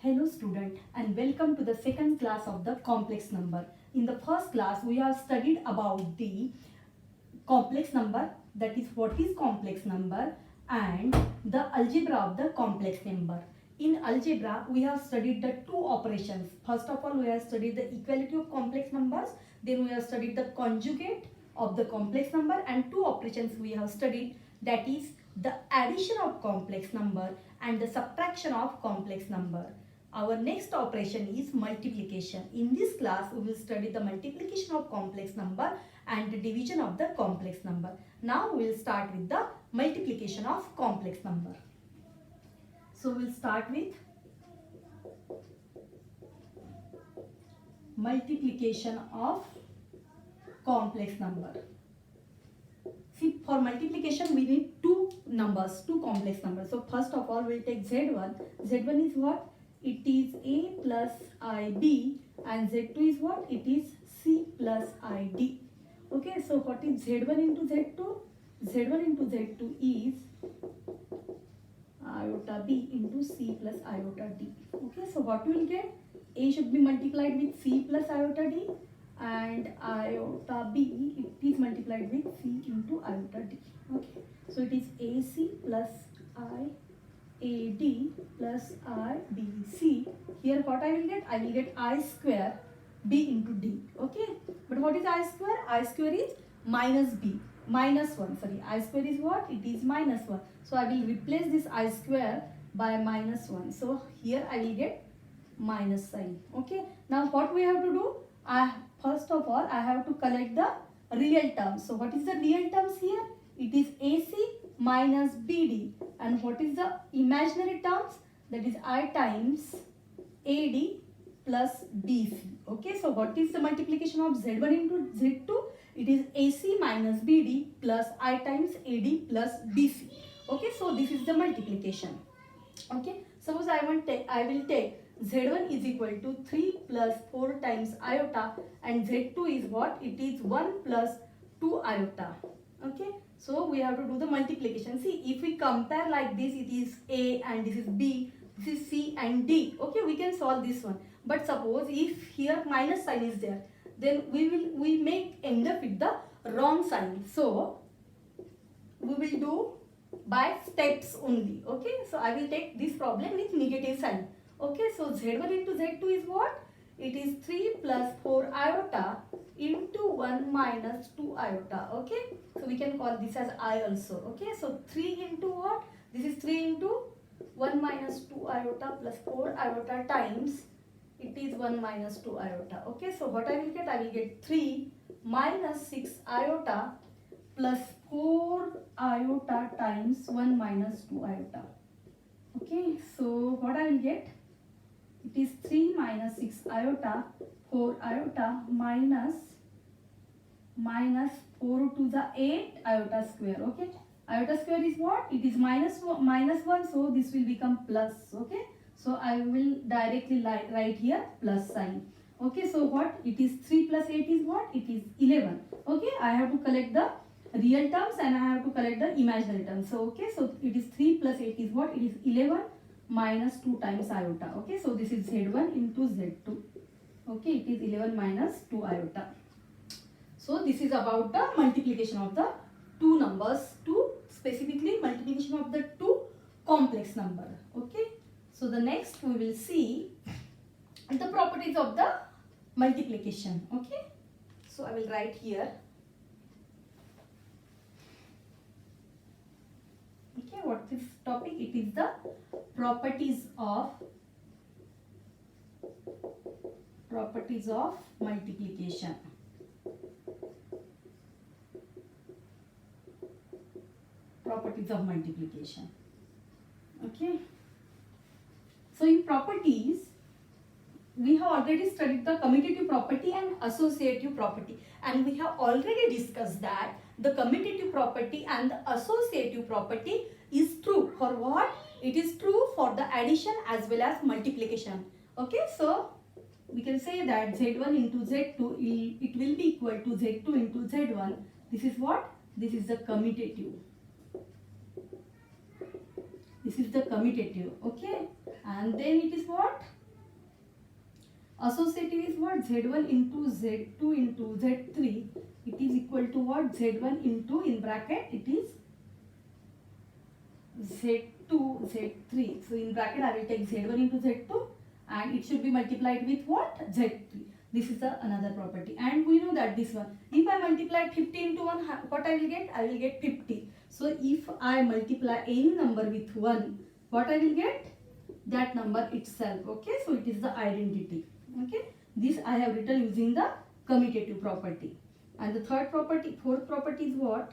Hello student and welcome to the second class of the complex number. In the first class we have studied about the complex number, that is what is complex number, and the algebra of the complex number. In algebra we have studied the two operations. First of all we have studied the equality of complex numbers, then we have studied the conjugate of the complex number, and two operations we have studied, that is the addition of complex number and the subtraction of complex number. Our next operation is multiplication. In this class we will study the multiplication of complex number and the division of the complex number. Now we will start with the multiplication of complex number. So we will start with multiplication of complex number. See, for multiplication we need two numbers, two complex numbers. So first of all we will take Z1. Z1 is what? It is A plus IB, and Z2 is what? It is C plus ID. Okay, so what is Z1 into Z2? Z1 into Z2 is iota B into C plus iota D. Okay, so what we will get? A should be multiplied with C plus iota D, and iota B it is multiplied with C into iota D. Okay, so it is AC plus IAD plus IBC. Here what I will get? I will get I square B into D. Okay, but what is I square? I square is minus B, minus 1. Sorry, I square is what? It is minus 1. So I will replace this I square by minus 1. So here I will get minus sign. Okay, now what we have to do? First of all I have to collect the real terms. So what is the real terms here? It is AC minus BD, and what is the imaginary terms? That is I times AD plus BC. Okay, so what is the multiplication of Z1 into Z2? It is AC minus BD plus I times AD plus BC. Okay, so this is the multiplication. Okay, suppose I will take Z1 is equal to 3 plus 4 times iota, and Z2 is what? It is 1 plus 2 iota. Okay, so we have to do the multiplication. See, if we compare like this, it is A and this is B, this is C and D. Okay, we can solve this one. But suppose if here minus sign is there, then we may end up with the wrong sign. So we will do by steps only. Okay, so I will take this problem with negative sign. Okay, so Z1 into Z2 is what? It is 3 plus 4 iota into 1 minus 2 iota. Okay, so we can call this as I also. Okay, so 3 into what? This is 3 into 1 minus 2 iota plus 4 iota times it is 1 minus 2 iota. Okay, so what I will get? I will get 3 minus 6 iota plus 4 iota times 1 minus 2 iota. Okay, so what I will get? It is 3 minus 6 iota, 4 iota minus 4 to the 8 iota square. Okay, iota square is what? It is minus 1, so this will become plus. Okay, so I will directly write here plus sign. Okay, so what? It is 3 plus 8 is what? It is 11. Okay, I have to collect the real terms and I have to collect the imaginary terms. So okay, so it is 3 plus 8 is what? It is 11 minus 2 times iota. Okay, so this is Z1 into Z2. Okay, it is 11 minus 2 iota. So this is about the multiplication of the two numbers, specifically multiplication of the two complex number. Okay, so the next we will see the properties of the multiplication. Okay, so I will write here. Okay, what is topic? It is the properties of multiplication. Properties of multiplication. Okay, so in properties we have already studied the commutative property and associative property, and we have already discussed that the commutative property and the associative property is true for what? It is true for the addition as well as multiplication. Okay, so we can say that Z1 into Z2 it will be equal to Z2 into Z1. This is what? This is the commutative. This is the commutative. Okay, and then it is what? Associative is what? Z1 into Z2 into Z3. It is equal to what? Z1 into, in bracket, it is Z2, Z3. So in bracket I will take Z1 into Z2 and it should be multiplied with what? Z3. This is the another property. And we know that this one, if I multiply 50 into 1, what I will get? I will get 50. So if I multiply any number with 1, what I will get? That number itself. Okay, so it is the identity. Okay, this I have written using the commutative property. And the fourth property is what?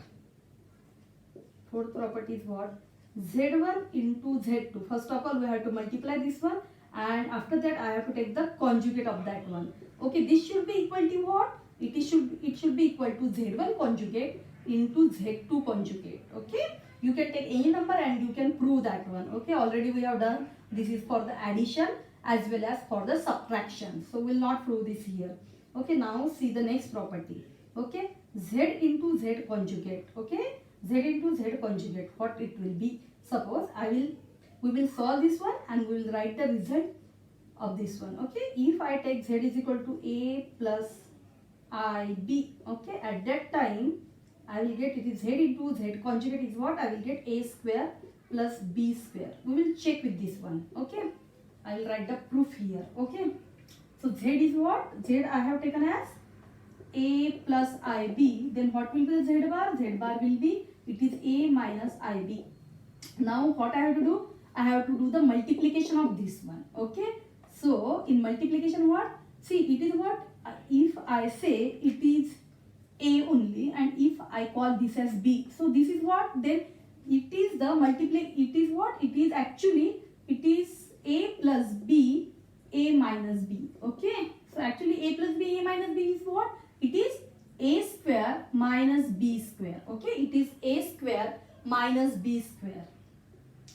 Fourth property is what? Z1 into Z2. First of all, we have to multiply this one, and after that I have to take the conjugate of that one. Okay, this should be equal to what? It should be equal to Z1 conjugate into Z2 conjugate. Okay, you can take any number and you can prove that one. Okay, already we have done. This is for the addition as well as for the subtraction. So we'll not prove this here. Okay, now see the next property. Okay, Z into Z conjugate. Okay, Z into Z conjugate. What it will be? Suppose we will solve this one and we will write the result of this one. Okay, if I take Z is equal to A plus IB. Okay, at that time I will get, it is Z into Z conjugate is what? I will get A square plus B square. We will check with this one. Okay, I will write the proof here. Okay, so Z is what? Z I have taken as A plus IB. Then what will be the Z bar? Z bar will be, it is A minus IB. Now what I have to do? I have to do the multiplication of this one. Okay, so in multiplication what? See, it is what? If I say it is A only and if I call this as B, so this is what? Then it is the it is what? It is actually, it is A plus B, A minus B. Okay, so actually A plus B, A minus B is what? It is A square minus B square. Okay, it is A square minus B square.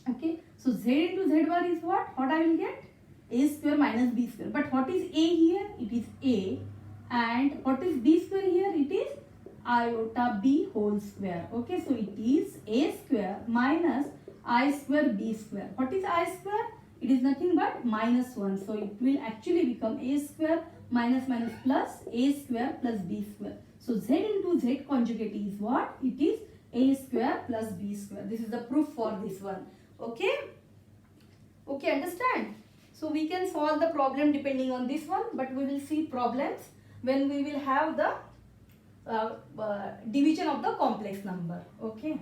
Okay, so Z into Z bar is what? What I will get? A square minus B square. But what is A here? It is A. And what is B square here? It is iota B whole square. Okay, so it is A square minus I square B square. What is I square? It is nothing but minus 1. So it will actually become A square minus minus plus A square plus B square. So Z into Z conjugate is what? It is A square plus B square. This is the proof for this one. Okay? Okay, understand? So we can solve the problem depending on this one, but we will see problems when we will have the division of the complex number. Okay?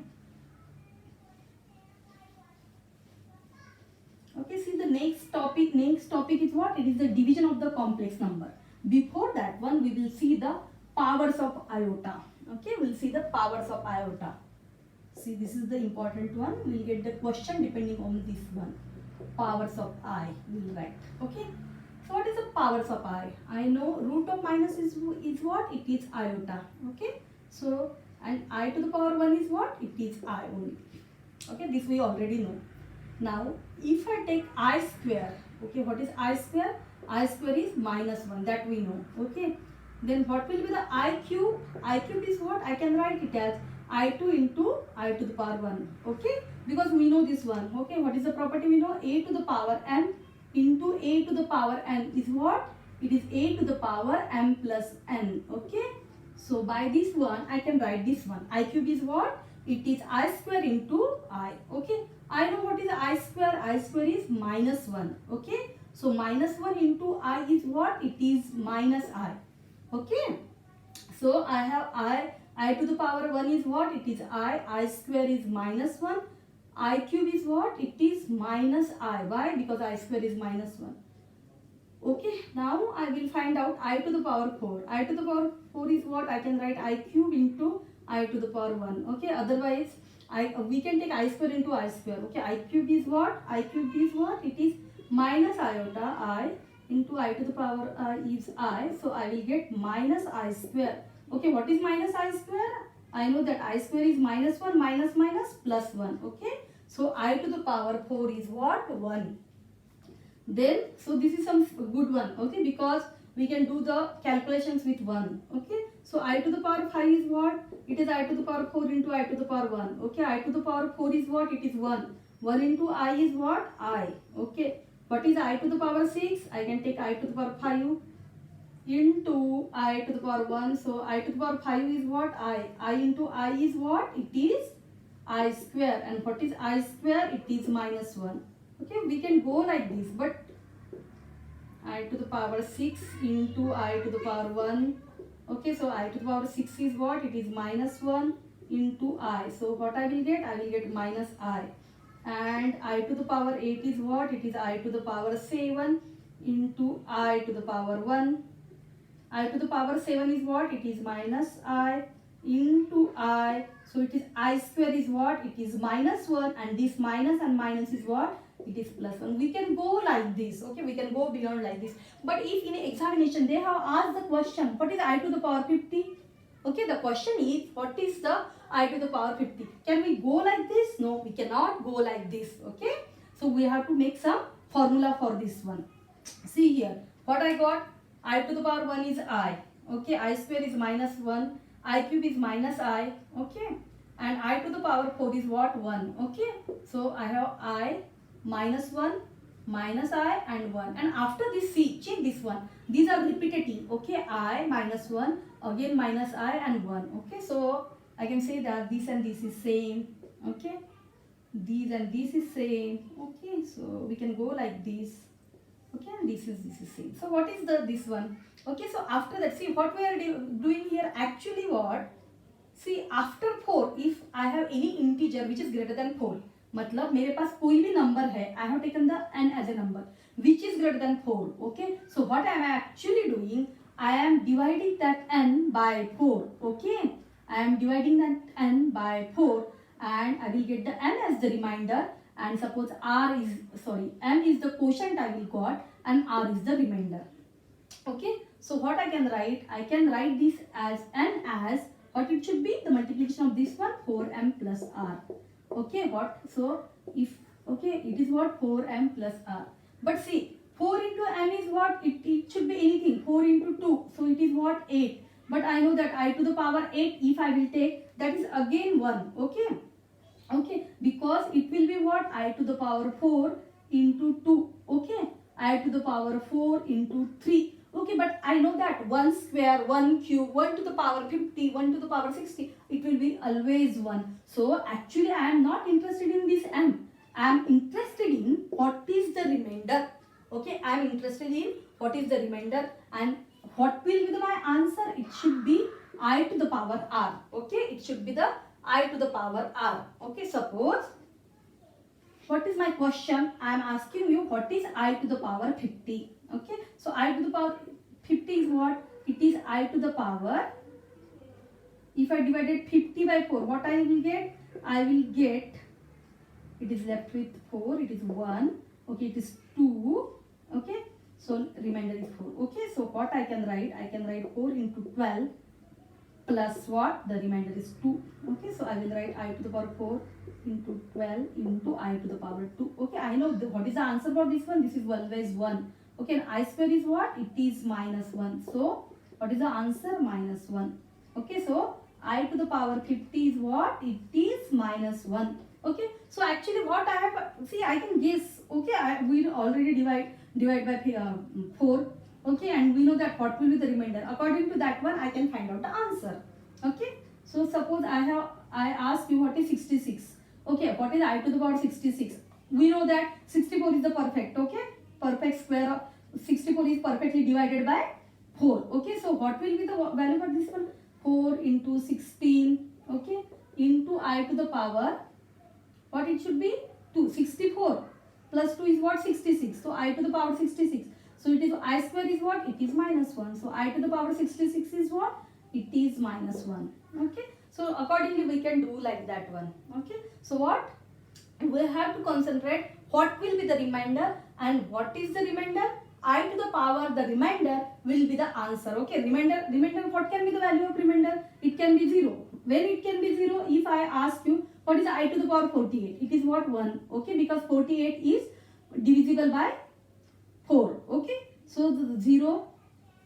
Okay, see the next topic is what? It is the division of the complex number. Before that one, we will see the powers of iota. Okay, we will see the powers of iota. See, this is the important one. We will get the question depending on this one. Powers of I we will write. Okay, so what is the powers of I? I know root of minus is what? It is iota. Okay, so and I to the power 1 is what? It is I only. Okay, this we already know. Now, if I take I square, okay, what is I square? I square is minus 1, that we know. Okay, then what will be the I cube? I cube is what? I can write it as I2 into I to the power 1. Okay, because we know this one. Okay, what is the property we know? A to the power m into A to the power n is what? It is A to the power m plus n. Okay, so by this one, I can write this one. I cube is what? It is I square into I. Okay, I know what is I square. I square is minus 1. Okay, so minus 1 into I is what? It is minus I. Okay, so I have I to the power 1 is what? It is I square is minus 1. I cube is what? It is minus I. Why? Because I square is minus 1. Okay, now I will find out I to the power 4. I to the power 4 is what? I can write I cube into I to the power 1. Okay, otherwise we can take I square into I square. Okay, I cube is what? I cube is what? It is minus iota I into I to the power is I. So I will get minus I square. Okay, what is minus I square? I know that I square is minus 1 minus minus plus 1. Okay, so I to the power 4 is what? 1. Then, so this is some good one. Okay, because we can do the calculations with 1. Okay, so I to the power 5 is what? It is I to the power 4 into I to the power 1. Okay, I to the power 4 is what? It is 1. 1 into I is what? I. Okay, What is I to the power 6? I can take I to the power 5 into I to the power 1. So I to the power 5 is what? I into I is what? It is I square. And what is I square? It is minus 1. Okay, we can go like this, but I to the power 6 into I to the power 1. Okay, so I to the power 6 is what? It is minus 1 into I. So what I will get? I will get minus I. And I to the power 8 is what? It is I to the power 7 into I to the power 1. I to the power 7 is what? It is minus I into I. So it is I square is what? It is minus 1, and this minus and minus is what? It is plus 1. We can go like this. Okay, we can go beyond like this. But if in examination they have asked the question, what is I to the power 50? Okay, the question is, what is the I to the power 50? Can we go like this? No, we cannot go like this. Okay, so we have to make some formula for this one. See here, what I got? I to the power 1 is I. Okay, I square is minus 1. I cube is minus I. Okay, and I to the power 4 is what? 1. Okay, so I have I minus 1, minus I and 1. And after this, see, check this one. These are repetitive. Okay, I minus 1, again minus I and 1. Okay, so I can say that this and this is same. Okay, these and this is same. Okay, so we can go like this. Okay, and this is same. So what is this one? Okay, so after that, see what we are doing here. Actually what? See, after 4, if I have any integer which is greater than 4, मतलब मेरे पास कोई भी number है, I have taken the n as a number which is greater than 4. Okay, so what I am actually doing, I am dividing that n by 4. Okay, I am dividing that n by 4, and I will get the n as the remainder. And suppose m is the quotient I will got, and r is the remainder. Okay, so what I can write? I can write this as n as what it should be, the multiplication of this one, 4m plus r. Okay, what? So if, okay, it is what? 4m plus r. But see, 4 into m is what? It should be anything. 4 into 2, so it is what? 8. But I know that I to the power 8, if I will take, that is again 1. Okay, okay, because it will be what? I to the power 4 into 2. Okay, I to the power 4 into 3. Okay, but I know that 1 square, 1 cube, 1 to the power 50, 1 to the power 60, it will be always 1. So actually I am not interested in this m. I am interested in what is the remainder. Okay, I am interested in what is the remainder, and what will be my answer? It should be I to the power r. Okay, it should be the I to the power r. Okay, suppose, what is my question? I am asking you what is I to the power 50. Okay, so I to the power 50 is what? It is I to the power, if I divided 50 by 4, what I will get? I will get, it is left with 4, it is 1, okay, it is 2, okay, so remainder is 4. Okay, so what I can write? I can write 4 into 12 plus what? The remainder is 2. Okay, so I will write I to the power 4 into 12 into I to the power 2. Okay, I know what is the answer for this one? This is always 1. Okay, and I square is what? It is minus 1. So what is the answer? Minus 1. Okay, so I to the power 50 is what? It is minus 1. Okay, so actually what I have, see, I can guess. Okay, we already divide by 4. Okay, and we know that what will be the remainder. According to that one, I can find out the answer. Okay, so suppose I ask you what is 66. Okay, what is I to the power 66? We know that 64 is the perfect. Okay, perfect square of 64 is perfectly divided by 4. Okay, so what will be the value for this one? 4 into 16. Okay, into I to the power, what it should be? 2. 64 plus 2 is what? 66. So I to the power 66. So it is I square is what? It is minus 1. So I to the power 66 is what? It is minus 1. Okay, so accordingly we can do like that one. Okay, so what? We have to concentrate what will be the remainder, and what is the remainder? I to the power, the remainder will be the answer. Okay, remainder, what can be the value of remainder? It can be 0. When it can be 0? If I ask you what is I to the power 48, it is what? 1. Okay, because 48 is divisible by 4. Okay, so the 0,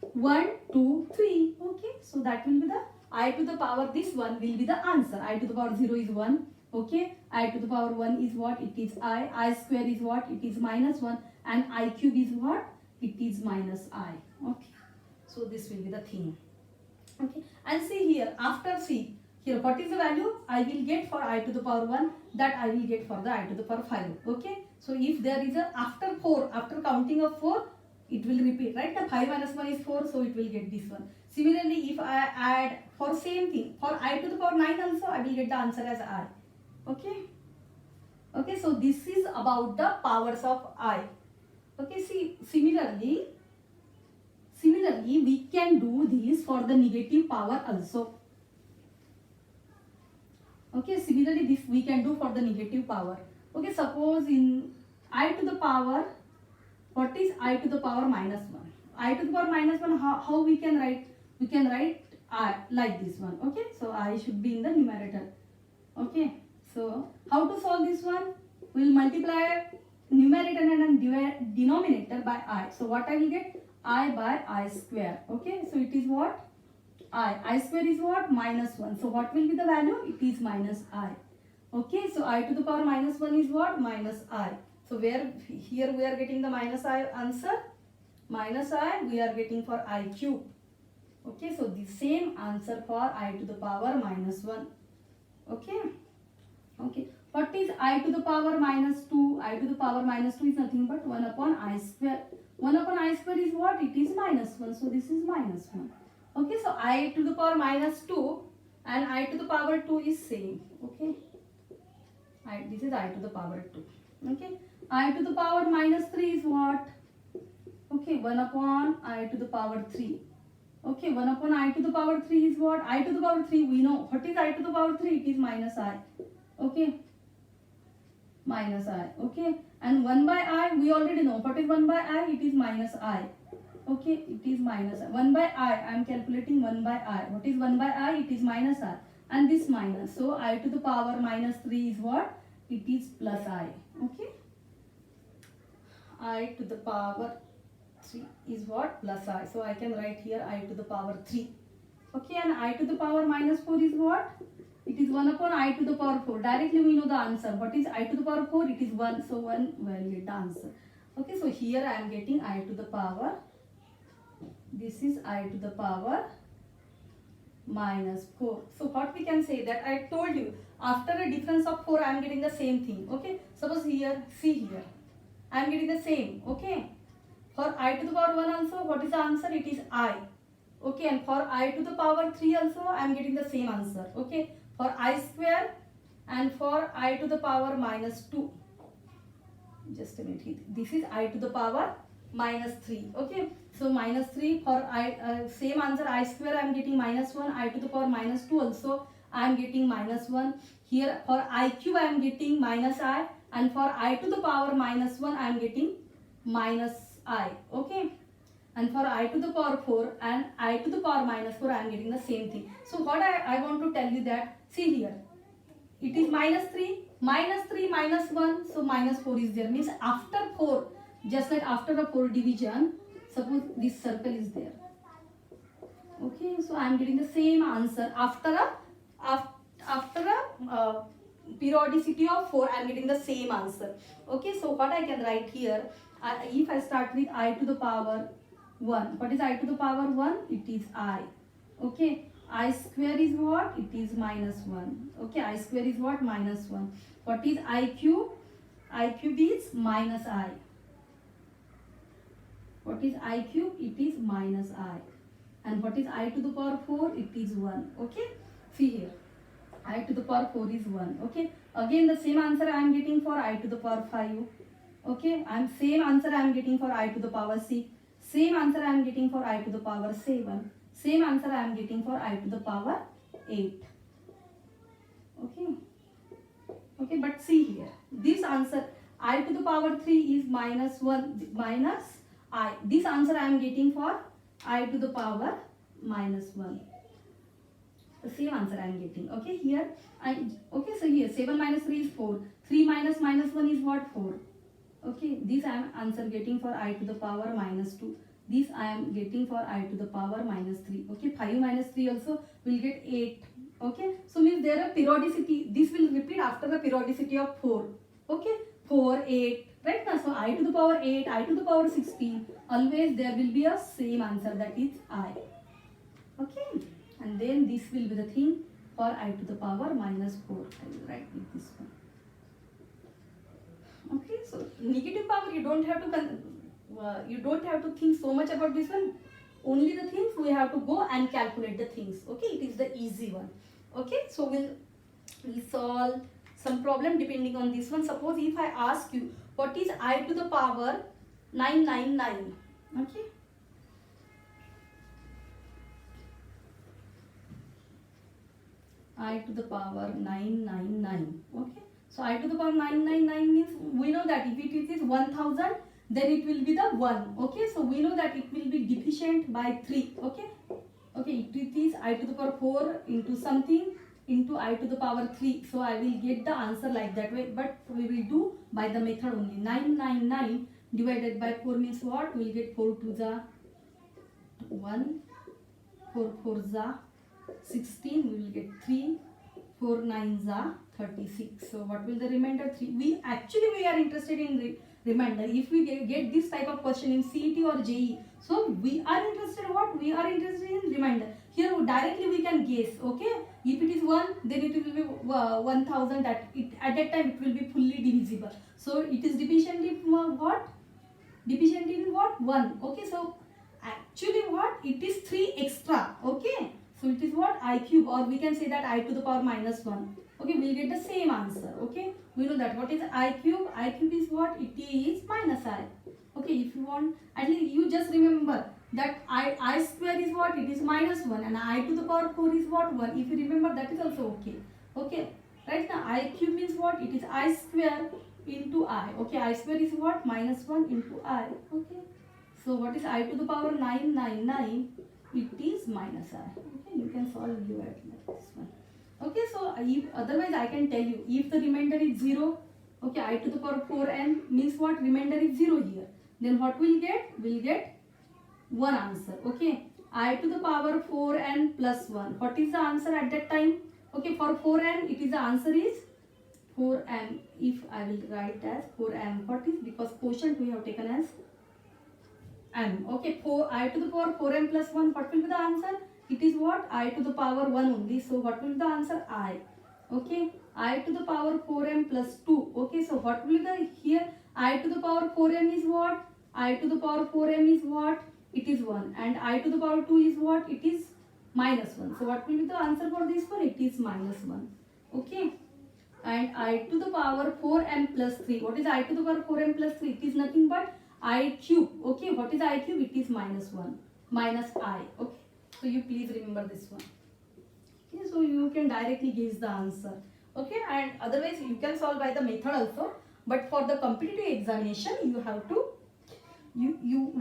1, 2, 3. Okay, so that will be the I to the power, this one will be the answer. I to the power 0 is 1. Okay, I to the power 1 is what? It is I square is what? It is minus 1. and I cube is what? It is minus I. Okay, so this will be the thing. Okay, and see here, after see here, what is the value I will get for I to the power 1, that I will get for the I to the power 5. Okay, so if there is a after 4, after counting of 4, it will repeat, right? The 5 minus 1 is 4, so it will get this one. Similarly, if I add for same thing for I to the power 9 also, I will get the answer as I. Okay, okay, so this is about the powers of I. Okay, see, similarly we can do this for the negative power also. Okay, similarly this we can do for the negative power. Okay, suppose in I to the power, what is I to the power minus 1? I to the power minus 1, how we can write? We can write I like this one. Okay, so I should be in the numerator. Okay, so how to solve this one? We will multiply numerator and denominator by I. So what I will get? I by I square. Okay, so it is what? I square is what? Minus 1. So what will be the value? It is minus I. Okay, so I to the power minus 1 is what? Minus I. So where here we are getting the minus I answer? Minus I we are getting for I cube. Okay, so the same answer for I to the power minus 1. Okay, okay. What is I to the power minus 2? I to the power minus 2 is nothing but 1 upon I square. 1 upon I square is what? It is minus 1. So this is minus 1. Okay, so I to the power minus 2 and I to the power 2 is same. Okay, this is I to the power 2. Okay, I to the power minus 3 is what? Okay, 1 upon I to the power 3. Okay, 1 upon I to the power 3 is what? I to the power 3 we know. What is I to the power 3? It is minus I. Okay, minus I. Okay, and 1 by I we already know. What is 1 by I? It is minus I. Okay, it is minus I. 1 by I am calculating 1 by I. What is 1 by I? It is minus I. And this minus. So I to the power minus 3 is what? It is plus I. Okay, I to the power 3 is what? Plus I. So I can write here I to the power 3. Okay, and I to the power minus 4 is what? It is 1 upon I to the power 4. Directly we know the answer. What is I to the power 4? It is 1. So 1 will get the answer. Okay, so here I am getting I to the power. This is I to the power minus 4. So what we can say that I told you after a difference of 4 I am getting the same thing. Okay, suppose here, see here, I am getting the same. Okay, for I to the power 1 also, what is the answer? It is I. Okay, and for I to the power 3 also I am getting the same answer. Okay, for I square and for I to the power minus 2. Just a minute, this is I to the power minus 3. Okay, so minus 3 for I, same answer I square I am getting minus 1, I to the power minus 2 also I am getting minus 1. Here for I cube I am getting minus I, and for I to the power minus 1 I am getting minus I. Okay, and for I to the power 4 and I to the power minus 4 I am getting the same thing. So what I want to tell you that, see here, it is minus 3, minus 1, so minus 4 is there. Means after 4, just like after a 4 division, suppose this circle is there. Okay, so I am getting the same answer after a periodicity of 4. I am getting the same answer. Okay, so what I can write here, if I start with I to the power 1, what is I to the power 1? It is I. Okay, I square is what? It is minus 1. Okay, I square is what? Minus 1. What is I cube? I cube is minus I. What is I cube? It is minus I. And what is I to the power 4? It is 1. Okay, see here, I to the power 4 is 1. Okay, again the same answer I am getting for I to the power 5. Okay, and same answer I am getting for I to the power 6. Same answer I am getting for I to the power 7. Same answer I am getting for I to the power 8. Okay, okay, but see here, this answer I to the power 3 is minus 1, minus I. This answer I am getting for I to the power minus 1. The same answer I am getting. Okay, here okay, so here 7 minus 3 is 4. 3 minus minus 1 is what? 4. Okay, this I am answer getting for I to the power minus 2. This I am getting for I to the power minus 3. Okay, 5 minus 3 also will get 8. Okay, so means there are periodicity. This will repeat after the periodicity of 4. Okay, 4, 8, right now. So I to the power 8, I to the power 16, always there will be a same answer, that is I. Okay, and then this will be the thing for I to the power minus 4. I will write with this one. Okay, so negative power you don't have to think so much about this one. Only the things we have to go and calculate the things. Okay, it is the easy one. Okay, so we'll solve some problem depending on this one. Suppose if I ask you what is I to the power 999. Okay, I to the power 999. Okay, so I to the power 999 means we know that if it is 1000, then it will be the 1. Okay, so we know that it will be deficient by 3. Okay, okay, it is I to the power 4 into something into I to the power 3. So I will get the answer like that way, but we will do by the method only. 999 divided by 4 means what? We will get 4 to the 1, 4 4 za 16, we will get 3, 4 9 za 36. So what will the remainder? 3. We are interested in remainder. If we get this type of question in CET or JE, so we are interested what? We are interested in remainder. Here directly we can guess. Okay, if it is 1, then it will be 1000. At that time it will be fully divisible. So it is deficient in what? Deficient in what? 1. Okay, so actually what? It is 3 extra. Okay, so it is what? I cube, or we can say that I to the power minus 1. Okay, we will get the same answer. Okay, we know that what is I cube? I cube is what? It is minus I. Okay, if you want, at least you just remember that I square is what? It is minus 1, and I to the power 4 is what? 1. If you remember, that is also okay. Okay, right now I cube means what? It is I square into I. Okay, I square is what? Minus 1 into I. Okay, so what is I to the power 999? It is minus I. Okay, you can solve like this one. Okay, so if otherwise I can tell you, if the remainder is 0, okay, I to the power 4n means what? Remainder is 0 here. Then what we'll get? We'll get one answer. Okay, I to the power 4n plus 1. What is the answer at that time? Okay, for 4n, it is the answer is 4m. If I will write as 4m, what is? Because quotient we have taken as m. Okay, 4 I to the power 4m plus 1. What will be the answer? It is what? I to the power 1 only. So what will be the answer? I. Okay, I to the power 4m plus 2. Okay, so what will be the here? I to the power 4m is what? I to the power 4m is what? It is 1. And I to the power 2 is what? It is minus 1. So what will be the answer for this one? It is minus 1. Okay, and I to the power 4m plus 3. What is I to the power 4m plus 3? It is nothing but I cube. Okay, what is I cube? It is minus 1 minus I. Okay, so you please remember this one. Okay, so you can directly guess the answer. Okay, and otherwise you can solve by the method also, but for the competitive examination you have to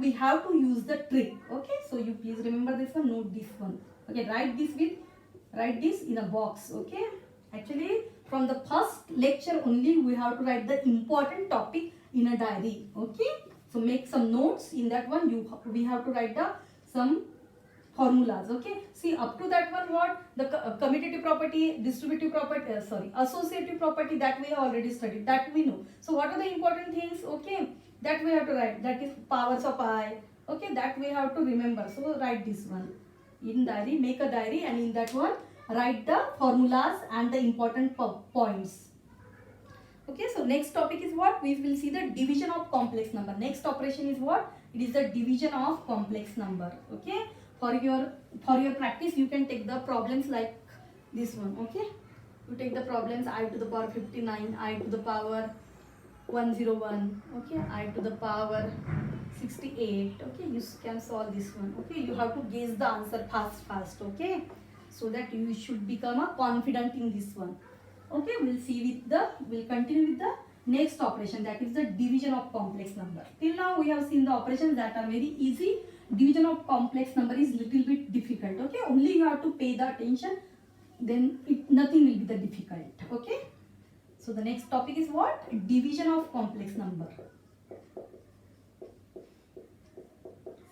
we have to use the trick. Okay, so you please remember this one, note this one. Okay, write this in a box. Okay, actually from the first lecture only we have to write the important topic in a diary. Okay, so make some notes in that one. We have to write some formulas. Okay, see up to that one what the commutative property, distributive property, associative property, that we have already studied, that we know. So what are the important things? Okay, that we have to write, that is powers of I. Okay, that we have to remember. So write this one in diary, make a diary, and in that one write the formulas and the important points. Okay, so next topic is what? We will see the division of complex number. Next operation is what? It is the division of complex number. Okay, for your practice you can take the problems like this one. Okay, you take the problems I to the power 59, I to the power 101. Okay, I to the power 68. Okay, you can solve this one. Okay, you have to guess the answer fast. Okay, so that you should become a confident in this one. Okay, we'll continue with the next operation, that is the division of complex number. Till now we have seen the operations that are very easy. Division of complex number is little bit difficult. Okay, only you have to pay the attention, then nothing will be the difficult. Okay, so the next topic is what? Division of complex number.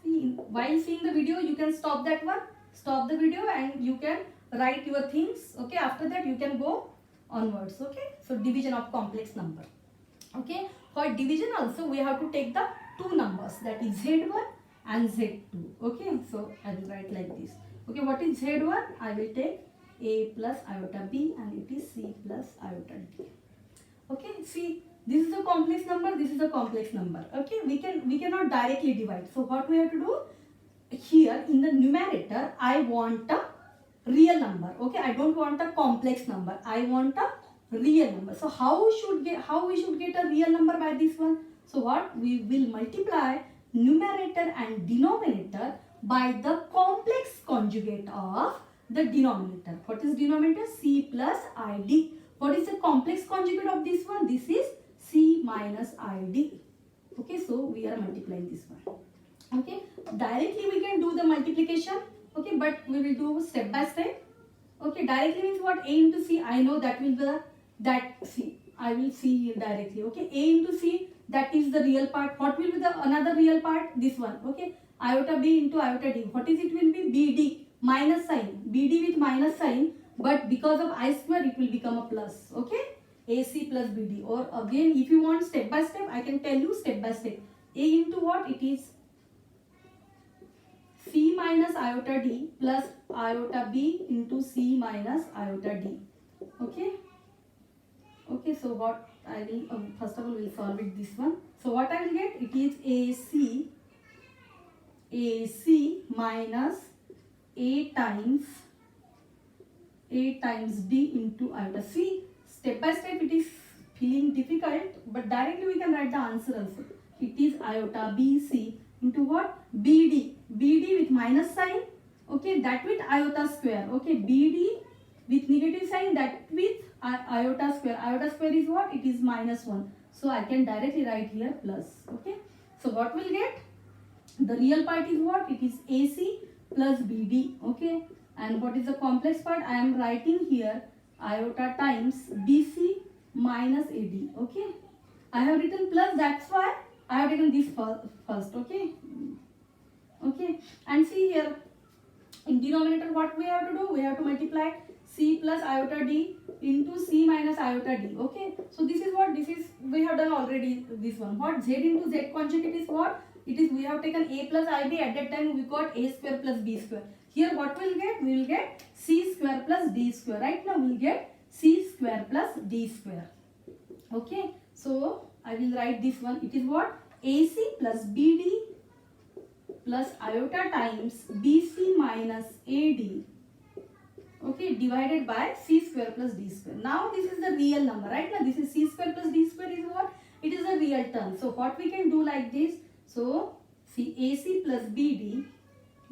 See, while seeing the video you can stop that one, stop the video, and you can write your things. Okay, after that you can go onwards. Okay, so division of complex number. Okay, For division also we have to take the two numbers, that is z1 and z2. Okay, so I will write like this. Okay, what is z1? I will take a plus iota b, and it is c plus iota d. Okay, see, this is a complex number, this is a complex number. Okay, we cannot directly divide. So what we have to do here in the numerator, I want a real number. Okay, I don't want a complex number, I want a real number. So how we should get a real number by this one? So what we will multiply numerator and denominator by the complex conjugate of the denominator. What is denominator? C plus id. What is the complex conjugate of this one? This is c minus id. Okay, so we are multiplying this one. Okay, directly we can do the multiplication. Okay, but we will do step by step. Okay, directly means what? A into c, I know that will be that c, I will see here directly. Okay, a into c, that is the real part. What will be the another real part? This one. Okay, iota b into iota d. What is it will be? Bd minus sign, bd with minus sign, but because of I square it will become a plus. Okay, ac plus bd. Or again, if you want step by step, I can tell you step by step. A into what? It is c minus iota d plus iota b into c minus iota d. Okay. Okay, so what I will first of all we'll solve it this one. So what I will get? It is AC minus a times d into iota. See, step by step it is feeling difficult, but directly we can write the answer also. It is iota bc into what? bd with minus sign. Okay, that with iota square. Okay, bd with negative sign, that with iota square. Iota square is what? It is minus 1. So I can directly write here plus. Okay, so what we'll get? The real part is what? It is AC plus BD. Okay, and what is the complex part? I am writing here iota times BC minus AD. Okay, I have written plus, that's why I have taken this first. Okay, okay, and see here in denominator what we have to do? We have to multiply c plus iota d into c minus iota d. Okay, so this is what? This is, we have done already this one. What? Z into Z conjugate is what? It is, we have taken a plus ib, at that time we got a square plus b square. Here what we'll get? We will get c square plus d square. Right now we will get c square plus d square. Okay, so I will write this one. It is what? AC plus BD plus iota times BC minus AD. Okay, divided by c square plus d square. Now this is the real number. Right now this is c square plus d square is what? It is a real term. So what we can do like this? So see, AC plus BD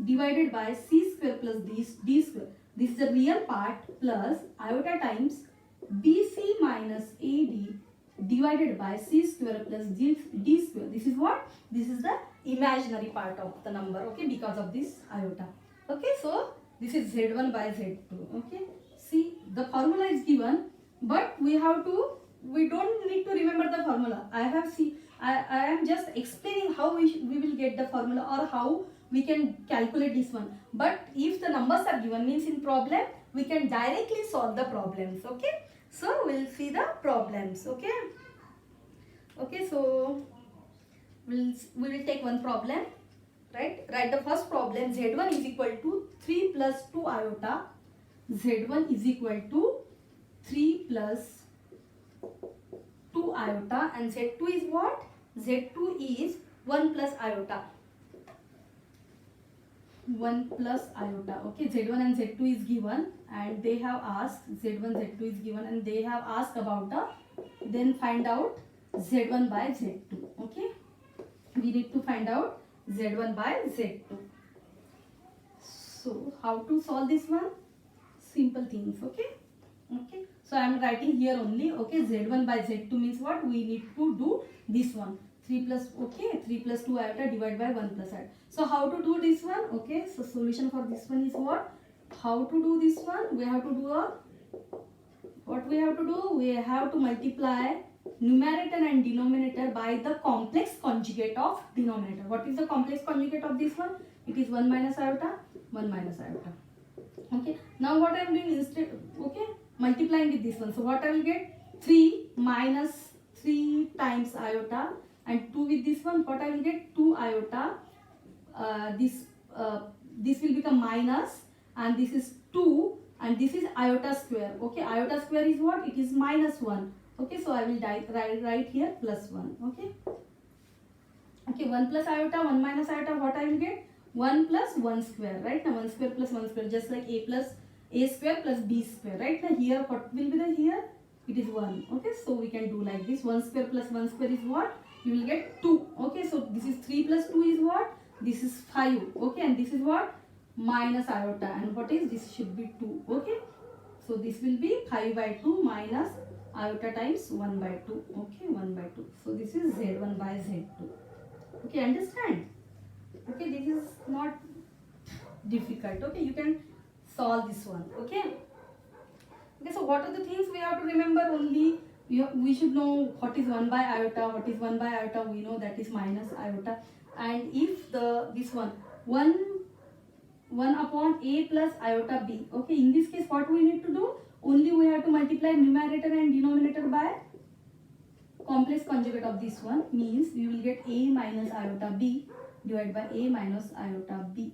divided by c square plus d square. This is the real part plus iota times BC minus AD divided by c square plus d square. This is what? This is the imaginary part of the number. Okay, because of this iota. Okay, so this is Z1 by Z2. Okay, see, the formula is given, but we don't need to remember the formula. I am just explaining how we will get the formula, or how we can calculate this one. But if the numbers are given, means in problem, we can directly solve the problems. Okay, so we'll see the problems. Okay, okay, so we will take one problem. Right, write the first problem. Z1 is equal to 3 plus 2 iota. Z1 is equal to 3 plus 2 iota, and Z2 is what? Z2 is 1 plus iota. 1 plus iota. Okay, Z1 and Z2 is given, and they have asked, Z1, Z2 is given, and they have asked about the, then find out Z1 by Z2. Okay, we need to find out Z1 by Z2. So how to solve this one? Simple things. Okay, okay, so I am writing here only. Okay, Z1 by Z2 means what? We need to do this one. 3 plus, okay, 3 plus 2 iota divided by 1 plus iota. So how to do this one? Okay, so solution for this one is what? How to do this one? We have to do what we have to do? We have to multiply numerator and denominator by the complex conjugate of denominator. What is the complex conjugate of this one? It is 1 minus iota, 1 minus iota. Okay, now what I am doing instead, okay, multiplying with this one. So what I will get? 3 minus 3 times iota, and 2 with this one, what I will get? 2 iota. This will become minus, and this is 2, and this is iota square. Okay, iota square is what? It is minus 1. Okay, so I will write here plus 1. Okay. Okay, 1 plus iota, 1 minus iota, what I will get? 1 plus 1 square, right? Now 1 square plus 1 square, just like a square plus b square, right? Now here, what will be the here? It is 1. Okay, so we can do like this. 1 square plus 1 square is what? You will get 2. Okay, so this is 3 plus 2 is what? This is 5. Okay, and this is what? Minus iota. And what is this? Should be 2. Okay, so this will be 5 by 2 minus iota times 1 by 2. Okay, 1 by 2. So this is z1 by z2. Okay, understand? Okay, this is not difficult. Okay, you can solve this one. Okay. Okay, so what are the things we have to remember? Only we should know what is 1 by iota, what is 1 by iota, we know that is minus iota. And if this one 1 upon a plus iota b, okay, in this case what we need to do? Only we have to multiply numerator and denominator by complex conjugate of this one, means we will get a minus iota b divided by a minus iota b.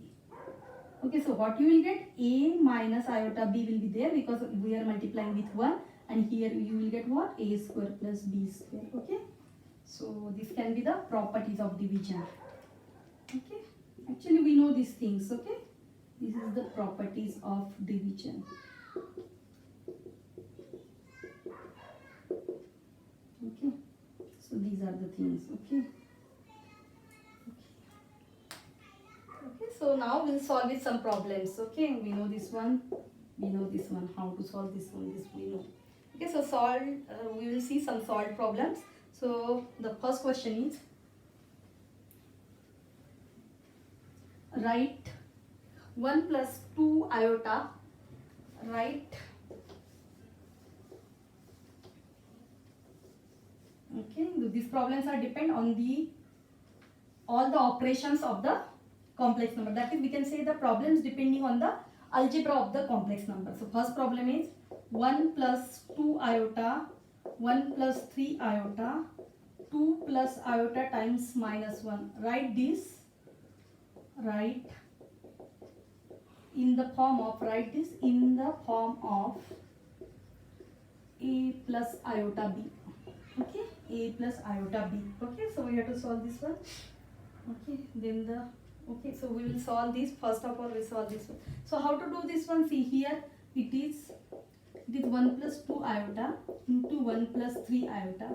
Okay, so what you will get? A minus iota b will be there because we are multiplying with 1, and here you will get what? A square plus b square. Okay, so this can be the properties of division. Okay, actually we know these things. Okay, this is the properties of division. Okay, so these are the things. Okay. So now we'll solve with some problems. Okay, we know this one, we know this one. How to solve this one? This we know. Okay, so we will see some solved problems. So the first question is, write 1 plus 2 iota. Write. Okay, these problems are depend on all the operations of the complex number. That is, we can say the problems depending on the algebra of the complex number. So first problem is 1 plus 2 iota, 1 plus 3 iota, 2 plus iota times minus 1. Write this. Write in the form of, write this in the form of a plus iota b. Okay, a plus iota b. Okay, so we have to solve this one. Okay, then okay, so we will solve this. First of all, we solve this one. So how to do this one? See here, it is 1 plus 2 iota into 1 plus 3 iota.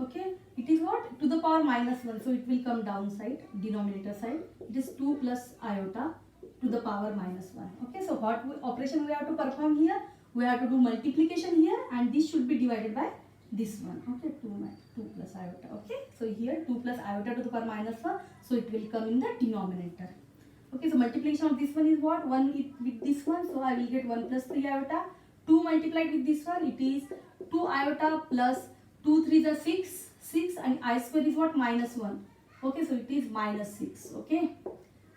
Okay, it is what? To the power minus 1, so it will come downside, denominator side. It is 2 plus iota to the power minus 1. Okay, so what operation we have to perform here? We have to do multiplication here, and this should be divided by this one. Okay, 2 plus iota. Okay, so here 2 plus iota to the power minus 1, so it will come in the denominator. Okay, so multiplication of this one is what? 1 with this one, so I will get 1 plus 3 iota. 2 multiplied with this one, it is 2 iota plus 2 3 is 6, and I square is what? Minus 1. Okay, so it is minus 6. Okay,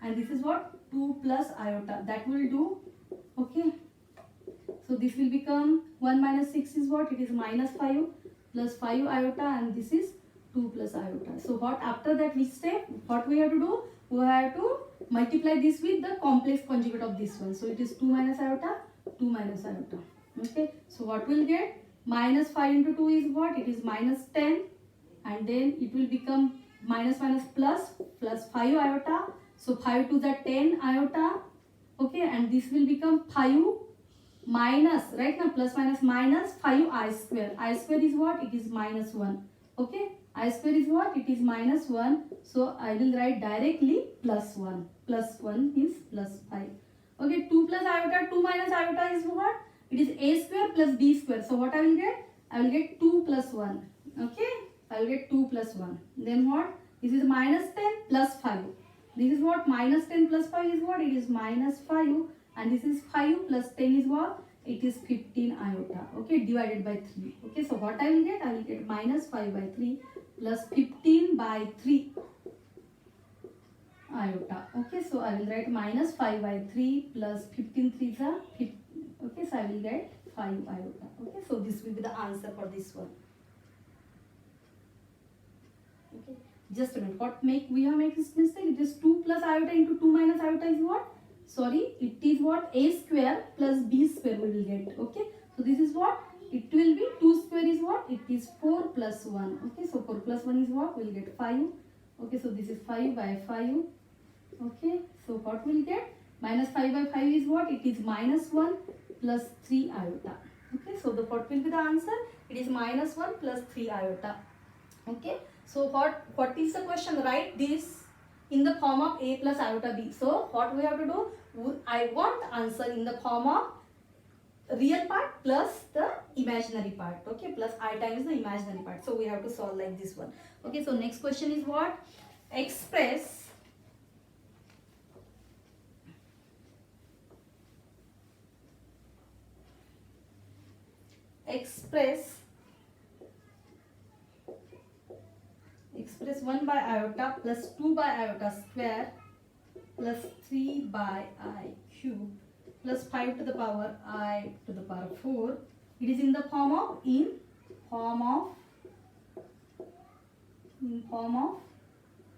and this is what? 2 plus iota. That will do. Okay, so this will become 1 minus 6 is what? It is minus 5 plus 5 iota, and this is 2 plus iota. So what after that which step? What we have to do? We have to multiply this with the complex conjugate of this one. So it is 2 minus iota, 2 minus iota. Okay, so what we'll get? Minus 5 into 2 is what? It is minus 10, and then it will become minus plus 5 iota. So 5 to the 10 iota. Okay, and this will become 5 minus, right now plus minus 5 I square. I square is what? It is minus 1. Okay, I square is what? It is minus 1. So I will write directly plus 1. Plus 1 is plus 5. Okay, 2 plus iota, 2 minus iota is what? It is a square plus b square. So what I will get? I will get 2 plus 1. Okay, I will get 2 plus 1. Then what? This is minus 10 plus 5. This is what? Minus 10 plus 5 is what? It is minus 5. And this is 5 plus 10 is what? It is 15 iota. Okay, divided by 3. Okay, so what I will get? I will get minus 5 by 3 plus 15 by 3 iota. Okay, so I will write minus 5 by 3 plus 15 3s are 15. Okay, so I will get 5 iota. Okay, so this will be the answer for this one. Just a minute. What make we have made this mistake? It is 2 plus iota into 2 minus iota is what? Sorry, it is what? A square plus b square we will get. Okay. So this is what? It will be 2 square is what? It is 4 plus 1. Okay. So 4 plus 1 is what? We will get 5. Okay. So this is 5 by 5. Okay. So what we will get? Minus 5 by 5 is what? It is minus 1 plus 3 iota. Okay. So the what will be the answer? It is minus 1 plus 3 iota. Okay. So what is the question? Write this in the form of a plus iota b. So what we have to do? I want answer in the form of real part plus the imaginary part. Okay, plus I times the imaginary part. So we have to solve like this one. Okay, so next question is what? Express express 1 by iota plus 2 by iota square plus 3 by I cube plus 5 to the power I to the power 4. It is in the form of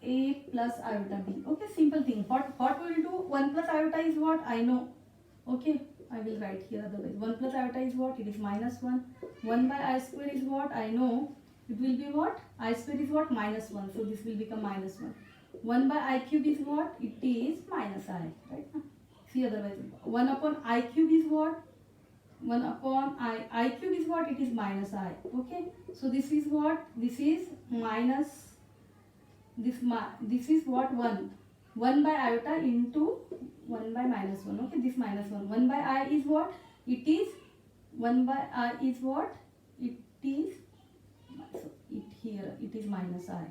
a plus iota b. Okay, simple thing. What we will do? 1 plus iota is what? I know. Okay, I will write here otherwise. 1 plus iota is what? It is minus 1. 1 by I square is what? I know. It will be what? I square is what? Minus 1. So this will become minus 1. 1 by I cube is what? It is minus I. Right? See otherwise. 1 upon I cube is what? 1 upon I cube is what? It is minus I. Okay. So this is what? This is minus. This is what? 1. 1 by iota into 1 by minus 1. Okay. This minus 1. 1 by I is what? It is 1 by I is what? It is. So it here it is minus I.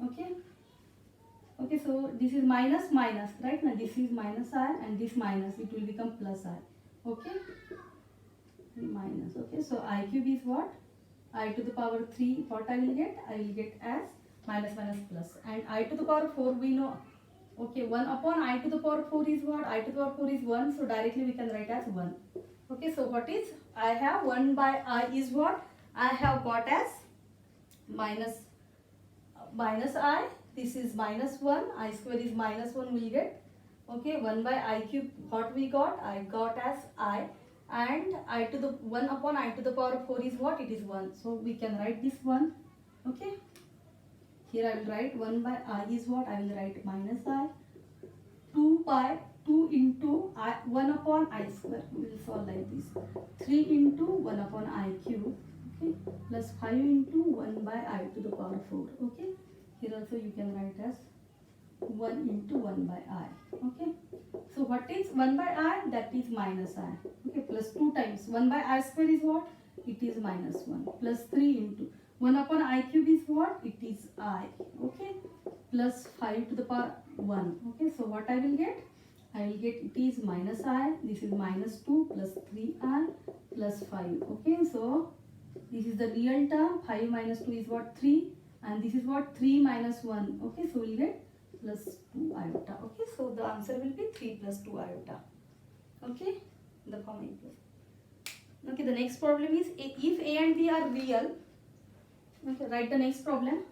Okay. Okay, so this is minus, right? Now this is minus I and this minus, it will become plus I. Okay, minus. Okay, so I cube is what? I to the power 3. What I will get? I will get as minus plus, and I to the power 4 we know. Okay, 1 upon I to the power 4 is what? I to the power 4 is 1, so directly we can write as 1. Okay, so what is? I have 1 by I is what? I have got as minus I. This is minus 1. I square is minus 1 we get. Okay, 1 by I cube. What we got? I got as I. And I to the 1 upon I to the power 4 is what? It is 1. So we can write this one. Okay. Here I will write 1 by I is what? I will write minus I. 2 by 2 into I, 1 upon I square. We will solve like this. 3 into 1 upon I cube. Okay. Plus 5 into 1 by I to the power 4. Okay. Here also you can write as 1 into 1 by I. Okay. So what is 1 by I? That is minus I. Okay. Plus 2 times 1 by I square is what? It is minus 1. Plus 3 into 1 upon I cube is what? It is I. Okay. Plus 5 to the power 1. Okay. So what I will get? I will get it is minus I. This is minus 2 plus 3I plus 5. Okay. So this is the real term. 5 minus 2 is what? 3. And this is what? 3 minus 1. Okay, so we'll get plus 2 iota. Okay, so the answer will be 3 plus 2 iota. Okay, the form equals. Okay, the next problem is if A and B are real. Okay, write the next problem.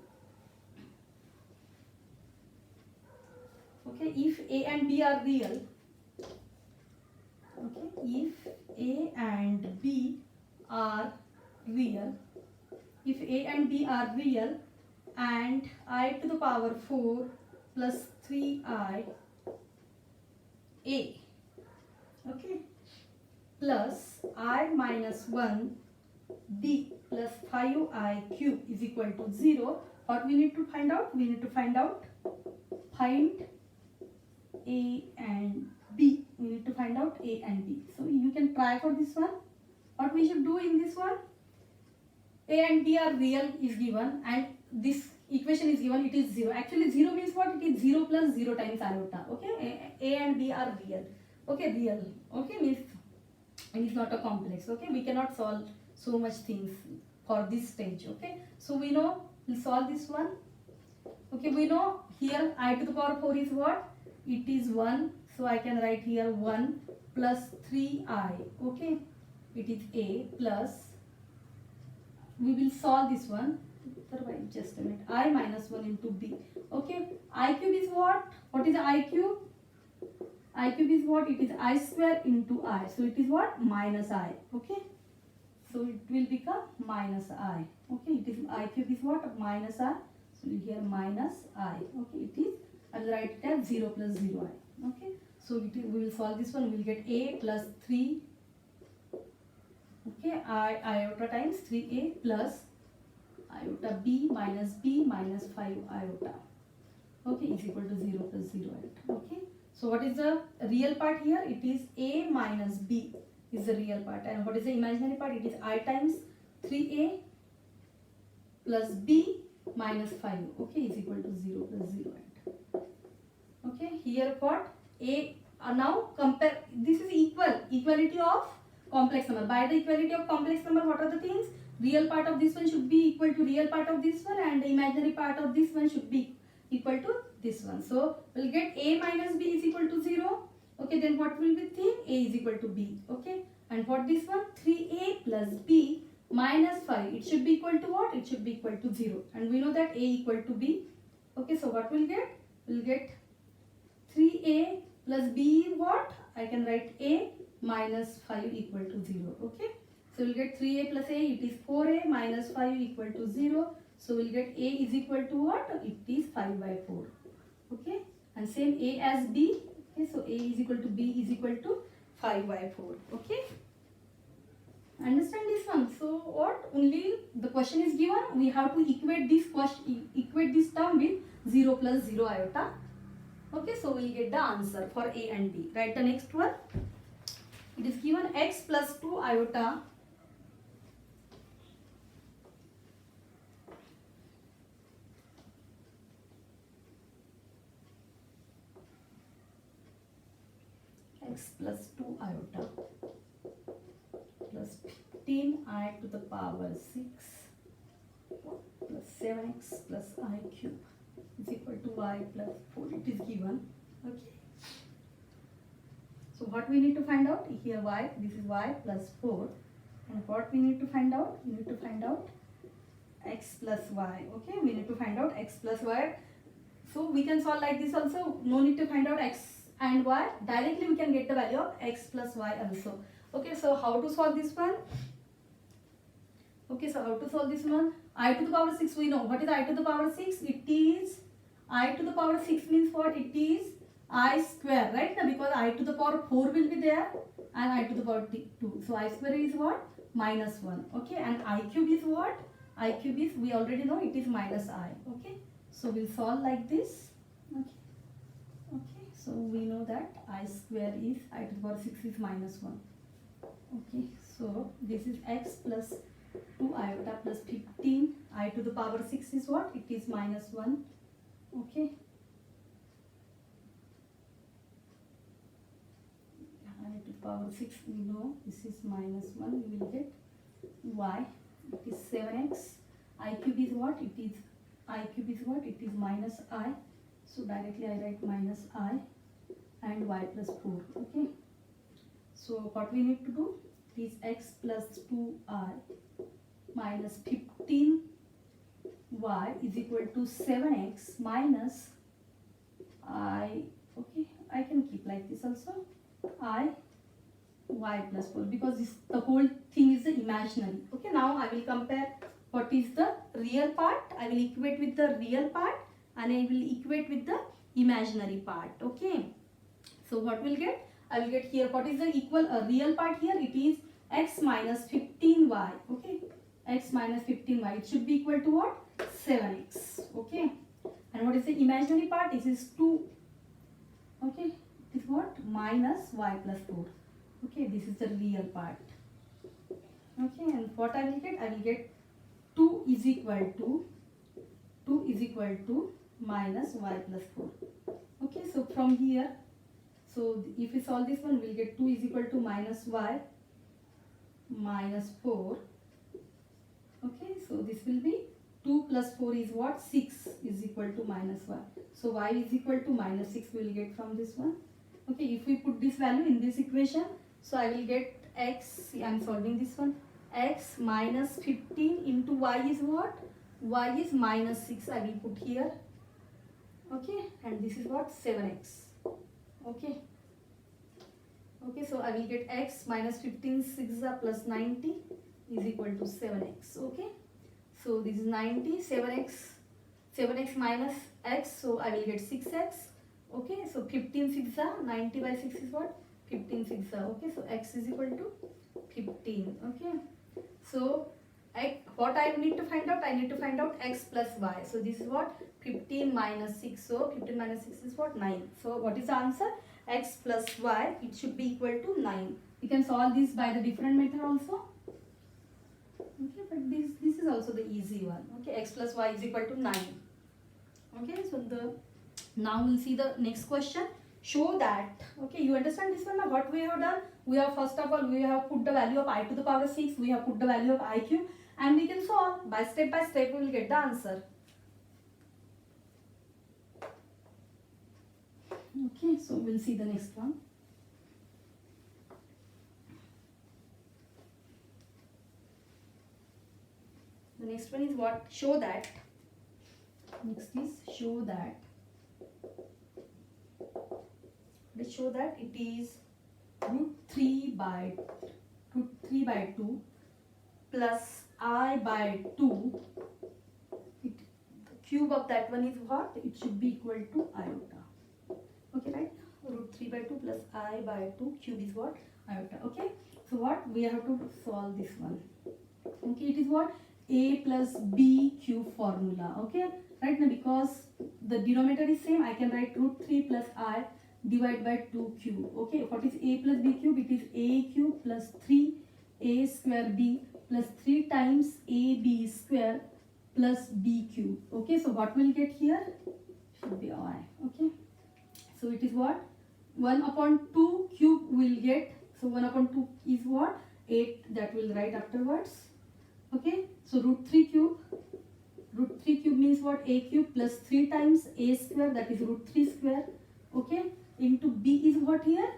Okay, if A and B are real. Okay, if A and B are real. If A and B are real, and I to the power 4 plus 3I A, okay, plus I minus 1 B plus 5I cube is equal to 0. What we need to find out? We need to find A and B. We need to find out A and B. So you can try for this one. What we should do in this one? A and B are real is given, and this equation is given, it is 0. Actually 0 means what? It is 0 plus 0 times iota. Okay, A and B are real. Okay, real. Okay, means it is not a complex. Okay, we cannot solve so much things for this stage. Okay, so we know we'll solve this one. Okay, we know here I to the power 4 is what? It is 1. So I can write here 1 plus 3I. Okay, it is A plus, we will solve this one. otherwise just a minute, I minus 1 into b. Okay, I cube is what? What is I cube? I cube is what? It is I square into I. So it is what? Minus I. Okay. So it will become minus I. Okay. It is I cube is what? Minus I. So here minus I. Okay. It is, I will write it as 0 plus 0 I. Okay. So we will solve this one. We will get a plus 3. Okay. Iota times 3a plus iota b minus 5 iota. Okay. Is equal to 0 plus 0 iota. Okay. So what is the real part here? It is a minus b is the real part. And what is the imaginary part? It is I times 3a plus b minus 5. Okay, is equal to 0 plus 0. Okay, here what? A, now compare, this is equality of complex number. By the equality of complex number, what are the things? Real part of this one should be equal to real part of this one, and the imaginary part of this one should be equal to this one. So we'll get a minus b is equal to 0. Okay, then what will be thing? A is equal to b. Okay, and what this one? 3a plus b minus 5. It should be equal to what? It should be equal to 0. And we know that a equal to b. Okay, so what we'll get? We'll get 3a plus b is what? I can write a minus 5 equal to 0. Okay, so we'll get 3a plus a. It is 4a minus 5 equal to 0. So we'll get a is equal to what? It is 5 by 4. Okay, and same a as b. Okay, so a is equal to b is equal to 5 by 4. Okay, understand this one? So what? Only the question is given. We have to equate this question, equate this term with 0 plus 0 iota. Okay, so we'll get the answer for a and b. Write the next one. It is given x plus 2 iota x plus 2 iota plus 15I to the power 6 plus 7x plus I cube is equal to y plus 4. It is given. Okay. So what we need to find out? Here y, this is y plus 4. And what we need to find out? We need to find out x plus y. Okay, we need to find out x plus y. So we can solve like this also. No need to find out x and y. Directly we can get the value of x plus y also. Okay, so how to solve this one? Okay, so how to solve this one? I to the power 6 we know. What is I to the power 6? It is I to the power 6 means what? It is I square, right? Because I to the power 4 will be there and I to the power 2. So I square is what? Minus 1. Okay, and I cube is what? I cube is, we already know it is minus I. Okay, so we'll solve like this. Okay, okay, so we know that I square is I to the power 6 is minus 1. Okay, so this is x plus 2 iota plus 15. I to the power 6 is what? It is minus 1. Okay. I to the power 6 we know this is minus 1. We will get y. It is 7x. I cube is what? It is I cube is what? It is minus I. So directly I write minus I and y plus 4. Okay. So what we need to do is x plus 2I minus 15y is equal to 7x minus I. Okay, I can keep like this also. I y plus 4 because this, the whole thing is the imaginary. Okay, now I will compare what is the real part. I will equate with the real part and I will equate with the imaginary part. Okay, so what we'll get? I will get here what is the equal real part here? It is x minus 15y. Okay, x minus 15y. It should be equal to what? 7x. Okay, and what is the imaginary part? This is 2. Okay, it is what? Minus y plus 4. Okay, this is the real part. Okay, and what I will get? I will get 2 is equal to minus y plus 4. Okay, so from here, so if we solve this one, we'll get 2 is equal to minus y minus 4. Okay, so this will be 2 plus 4 is what? 6 is equal to minus y. So y is equal to minus 6 we will get from this one. Okay, if we put this value in this equation, so I will get x, I am solving this one, x minus 15 into y is what? y is minus 6, I will put here. Okay, and this is what, 7x. Okay. Okay, so I will get x minus 15 6 plus 90 is equal to 7x. Okay, so this is 90, 7x minus x, so I will get 6x. Okay, so 15 6 90 by 6 is what, 15 6. Okay, so x is equal to 15. Okay, so what I need to find out, I need to find out x plus y. So this is what, 15 minus 6. So 15 minus 6 is what, 9. So what is the answer? X plus y, it should be equal to 9. We can solve this by the different method also. Okay, but this is also the easy one. Okay, x plus y is equal to 9. Okay, so now we'll see the next question. Show that, okay, you understand this one now? What we have done, we have first of all, we have put the value of I to the power 6, we have put the value of I cube, and we can solve by step we will get the answer. Okay, so we'll see the next one. The next one is what? Show that. Next is show that. Let's show that it is root 3 by 2 plus I by 2. The cube of that one is what? It should be equal to iota. Okay, right? Root 3 by 2 plus I by 2 cube is what? Iota. Okay, so what? We have to solve this one. Okay, it is what? A plus B cube formula. Okay, right now because the denominator is same, I can write root 3 plus I divided by 2 cube. Okay, what is A plus B cube? It is A cube plus 3A square B plus 3 times AB square plus B cube. Okay, so what will get here? Should be I. Okay, so it is what? 1 upon 2 cube will get. So 1 upon 2 is what? 8, that will write afterwards. Okay, so root 3 cube. Root 3 cube means what? A cube plus 3 times A square, that is root 3 square. Okay, into B is what here?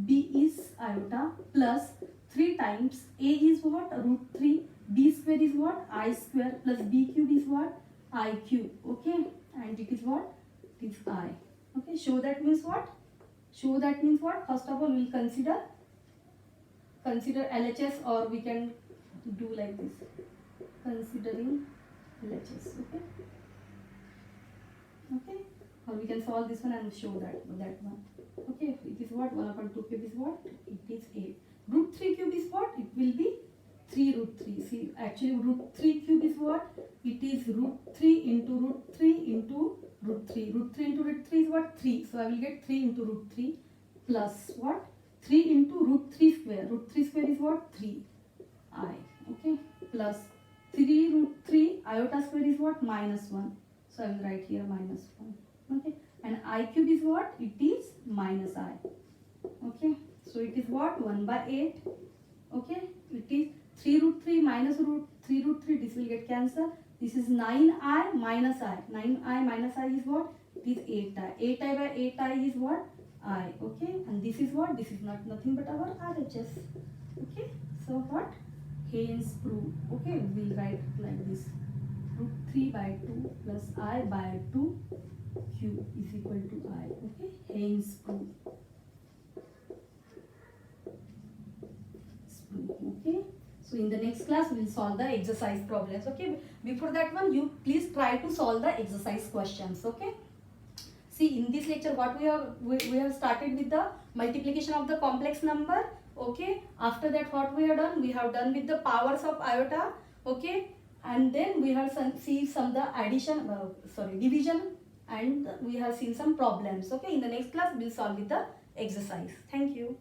B is iota plus 3 times A is what? Root 3. B square is what? I square plus B cube is what? I cube. Okay, and it is what? It is I. Okay, show that means what? Show that means what? First of all, we will consider LHS, or we can do like this, considering LHS. Okay, okay, or we can solve this one and show that one. Okay, it is what? 1 upon 2 cube is what? It is 8. Root 3 cube is what? It will be 3 root 3. See, actually root 3 cube is what? It is root 3 into root 3 into root 3. Root 3 into root 3 is what? 3. So I will get 3 into root 3 plus what? 3 into root 3 square. Root 3 square is what? 3i. Okay, plus 3 root 3 iota square is what? Minus 1. So I will write here minus 1. Okay, and I cube is what? It is minus I. Okay, so it is what? 1 by 8. Okay, it is 3 root 3 minus root 3 root 3. This will get cancelled. This is 9i minus I. 9i minus I is what? It is 8i. 8i by 8i is what? I. Okay, and this is what? This is nothing but our RHS. Okay, so what? Hence proof. Okay, we will write like this. Root 3 by 2 plus I by 2 cube is equal to I. Okay, hence proof. Okay, so in the next class we will solve the exercise problems. Okay, before that one, you please try to solve the exercise questions. Okay, see, in this lecture what we have started with the multiplication of the complex number. Okay, after that what we have done with the powers of iota. Okay, and then we have seen some the addition, division, and we have seen some problems. Okay, in the next class we will solve with the exercise. Thank you.